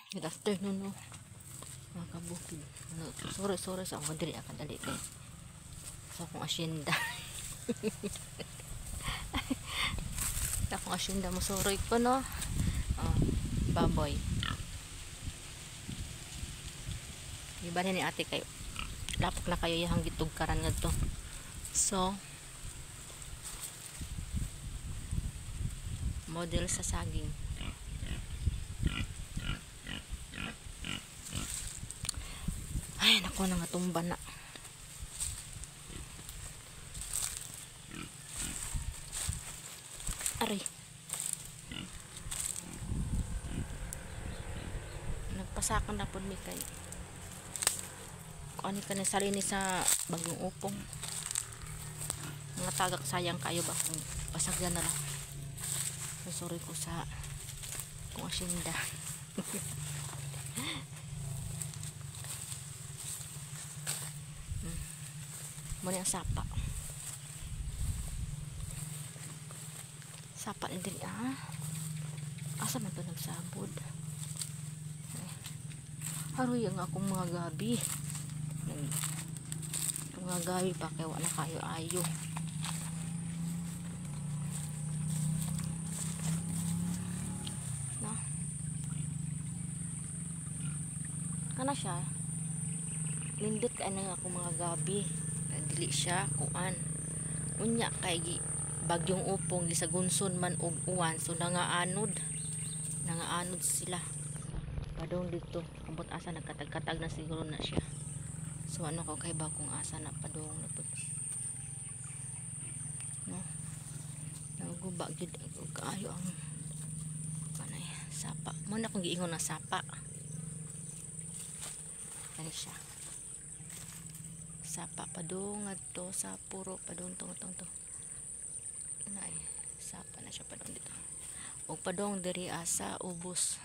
Good afternoon, no. Mga kabukid. Sorry sa ako diri akadali kay sa akong asyenda. Sa akong asyenda mo soroy ko, no. Baboy. Iba ni ate kayo. Lapok na kayo yung gitugkaran nga to. So, model sa saging. Ay, naku na nga tumba na. Aray. Nagpasakan na po mi kay. Kung ano ka salini sa bagong upong. Mga tagak sayang kayo ba kung pasagyan na lang. So, sorry ko sa kung asyenda. Muna ang sapa. Sapa na din, asa man to nagsabod. Haroy ang akong mga gabi. Mga gabi pa kaya wala kayo ayo. No? Kana siya. Lindot ka na akong mga gabi. Dili siya kuan unya kay bagyong upong gisagunson man og uwan, so nangaanod sila padong dito ambot asa nagkatag-katag na siguro na siya. So ano ko kay ba kung asa na padong na pud, no, naguba gid kaayo ang kanay sapa mo na kung giingon na sapa kani siya. Sapa padung adto sa puro padung to nay sapa na siya padung dito og padung diri asa ubos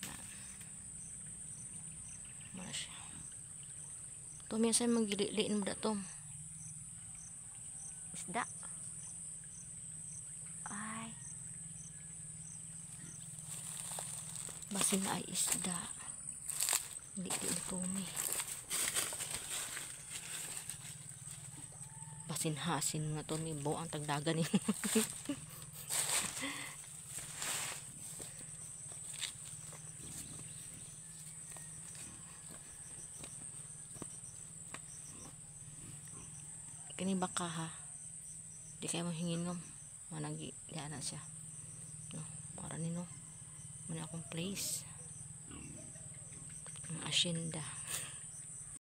na muna siya to minsan magiliin mo datom isda ay basin ay isda di tumi hasin nga to mibo ang tagdagan ni kini baka ha di kayo mahinginom managi diana siya, no, para nino muna akong place ang asyenda.